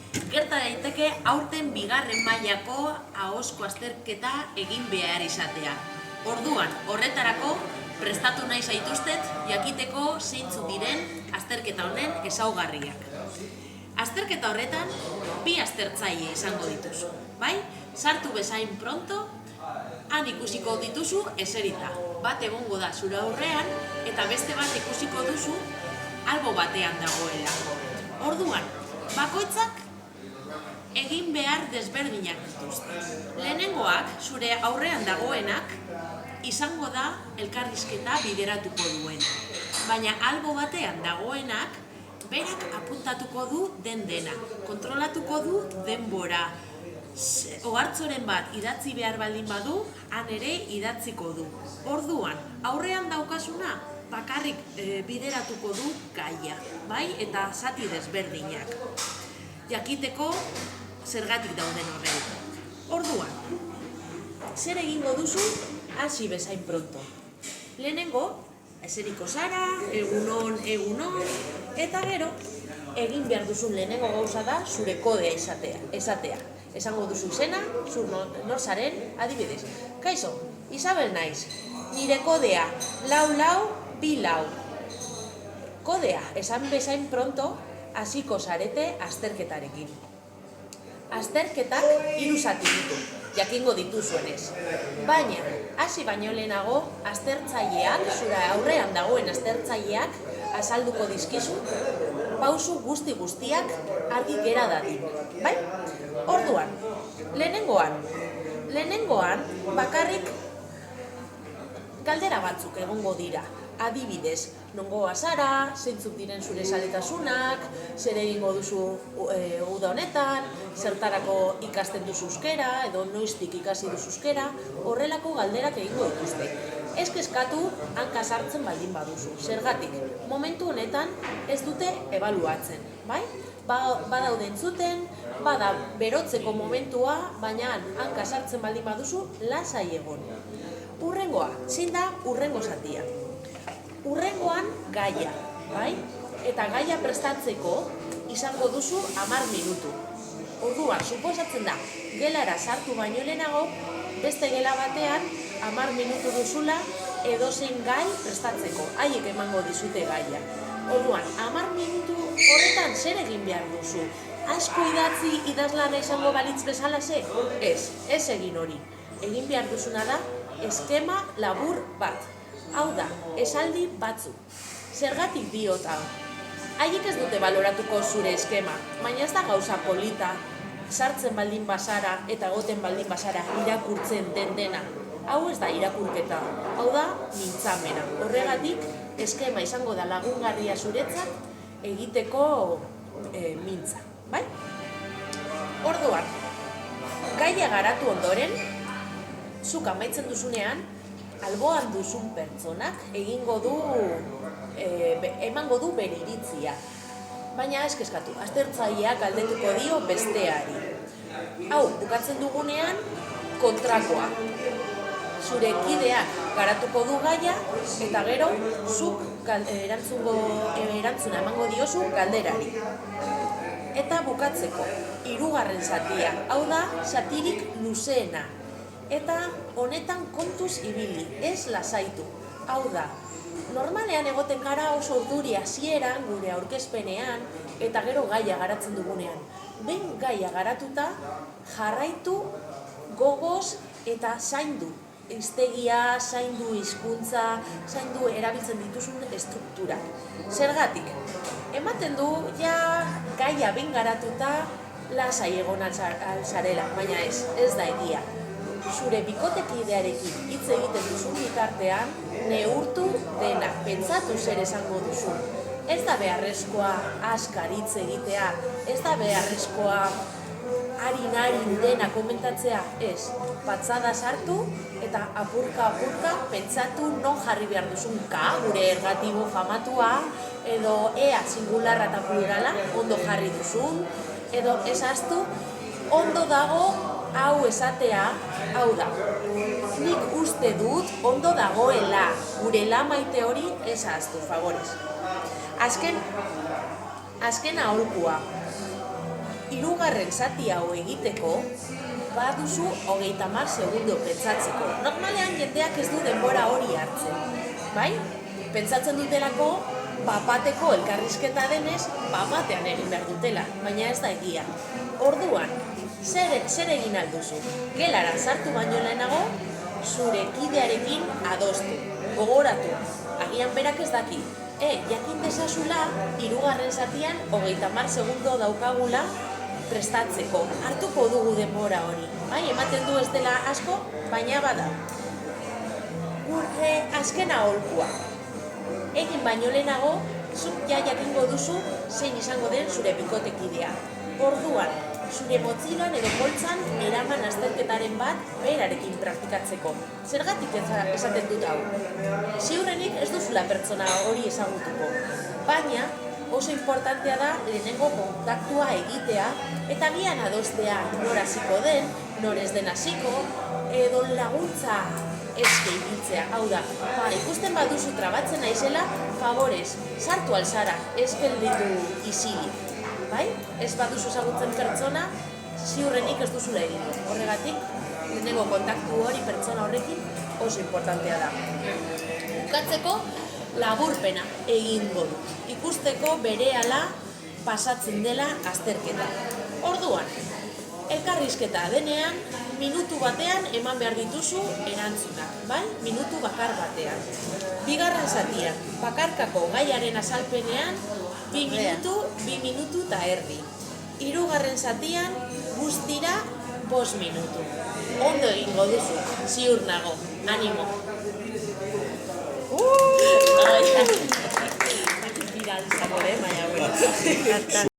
Gerta daiteke aurten bigarren mailako ahozko azterketa egin behar izatea. Orduan, horretarako prestatu nahi zaituztet jakiteko zeintzuk diren azterketa honen ezaugarriak. Azterketa horretan, bi aztertzaile izango dituzu, bai? Sartu bezain pronto, han ikusiko dituzu eserita. Bat egongo da zure aurrean eta beste bat ikusiko duzu albo batean dagoela. Orduan, bakoitzak egin behar desberdinak dituzte. Lehenengoak, zure aurrean dagoenak, izango da elkarrizketa bideratuko duena. Baina albo batean dagoenak, berak apuntatuko du dena, kontrolatuko du denbora. Ohartzoren bat idatzi behar baldin badu, han ere idatziko du. Orduan, aurrean daukasuna, bakarrik bideratuko du gaia, bai? Eta zati desberdinak. Jakiteko zergatik dauden horretan. Orduan, zer egingo duzu, hasi bezain pronto. Lehenengo, eseriko zara, egunon, eta gero, egin behar duzun lehenengo gauza da zure kodea esatea. Esango duzu izena, zur nor zaren, adibidez. Kaixo, Isabel naiz, nire kodea, 4424. Kodea, esan bezain pronto, hasiko zarete azterketarekin. Azterketak 3 zati ditu, jakingo dituzuenez. Baina, hasi baino lehenago, aztertzaileak, zure aurrean dagoen aztertzaileak, azalduko dizkizu, pausu guztiak argi gera dadin, bai? Orduan, lehenengoan bakarrik galdera batzuk egongo dira. Adibidez, nongoa zara, zeintzuk diren zure zaletasunak, zer egingo duzu uda honetan, zertarako ikasten duzu euskera, edo noiztik ikasi duzu euskera, horrelako galderak egingo dituzte. Ez kezkatu hanka sartzen baldin baduzu. Zergatik, momentu honetan ez dute ebaluatzen, bai? Badaude entzuten, bada berotzeko momentua, baina hanka sartzen baldin baduzu, lasai egon. Hurrengoa, zein da hurrengo zatia. Hurrengoan gaia, bai? Eta gaia prestatzeko izango duzu 10 minutu. Orduan, suposatzen da, gelara sartu baino lehenago, beste gela batean 10 minutu duzula edozein gai prestatzeko. Haiek emango dizute gaia. Orduan, 10 minutu horretan zer egin behar duzu? Asko idatzi idazlana izango balitz bezalaxe? Ez egin hori. Egin behar duzuna da, eskema labur bat. Hau da, esaldi batzu. Zergatik diot hau? Haiek ez dute baloratuko zure eskema, baina ez da gauza polita, sartzen baldin bazara eta goten baldin bazara irakurtzen dena. Hau ez da irakurketa, hau da mintzamena. Horregatik, eskema izango da lagungarria zuretzat egiteko mintza, bai? Orduan, gaia garatu ondoren, zuk amaitzen duzunean, alboan duzun pertsonak emango du bere iritzia. Baina ez kezkatu, aztertzaileak galdetuko dio besteari. Hau, bukatzen dugunean, kontrakoa. Zure kideak garatuko du gaia, eta gero, zuk erantzuna emango diozu galderari. Eta bukatzeko, 3. zatia, hau da, zatirik luzeena. Eta honetan kontuz ibili, ez lasaitu. Hau da, normalean egoten gara oso urduri hasieran, gure aurkezpenean, eta gero gaia garatzen dugunean. Behin gaia garatuta, jarraitu gogoz eta zaindu. Hiztegia, zaindu hizkuntza, zaindu erabiltzen dituzun estrukturak. Zergatik, ematen du, gaia behin garatuta, lasai egon alzarela, baina ez da egia. Zure bikotekidearekin hitz egiten duzun bitartean, neurtu dena, pentsatu zer esango duzu. Ez da beharrezkoa askar hitz egitea, ez da beharrezkoa harin dena komentatzea, ez. Patzada sartu eta apurka pentsatu non jarri behar duzun ka, gure ergatibo famatua, edo ea singularra eta plurala, ondo jarri duzun, edo ezaztu, ondo dago hau esatea, hau da. Nik uste dut ondo dagoela, gure la maite hori ez ahaztu, favorez. Azken aholkua. Hirugarren zati hau egiteko, baduzu 30 segundo pentsatzeko. Normalean jendeak ez du denbora hori hartzen, bai? Pentsatzen dutelako, papateko elkarrizketa denez, papatean egin behar dutela, baina ez da egia. Orduan, zer egin alduzu? Gelara sartu baino lehenago, zure kidearekin adostu, gogoratu, agian berak ez daki. Jakin dezazula, hirugarren zatian 30 segundo daukagula prestatzeko. Hartuko dugu denbora hori. Bai, ematen du ez dela asko, baina bada. Gure azken aholkua. Egin baino lehenago, zuk ja jakingo duzu zein izango den zure bikotekidea. Orduan, zure motziloan edo boltsan eraman azterketaren bat berarekin praktikatzeko. Zergatik esaten dut hau? Ziurrenik ez duzula pertsona hori ezagutuko, baina oso importantea da lehenengo kontaktua egitea eta bian adostea nor hasiko den, nor ez den hasiko, edo laguntza eske ibiltzea. Hau da, ikusten baduzu trabatzen naizela, favorez, sartu alzara, ez gelditu isilik. Bai? Ez baduzu ezagutzen pertsona, ziurrenik ez duzula egingo. Horregatik, lehenengo kontaktu hori pertsona horrekin oso importantea da. Bukatzeko, laburpena egingo du. Ikusteko berehala pasatzen dela azterketa. Orduan, elkarrizketa denean, minutu batean eman behar dituzu erantzunak, bai? Minutu bakar batean. Bigarren zatian, bakarkako gaiaren azalpenean, 2 minutu eta erdi. Hirugarren zatian, guztira 5 minutu. Ondo egingo duzu, ziur nago, animo. Viral izango den, baina bueno.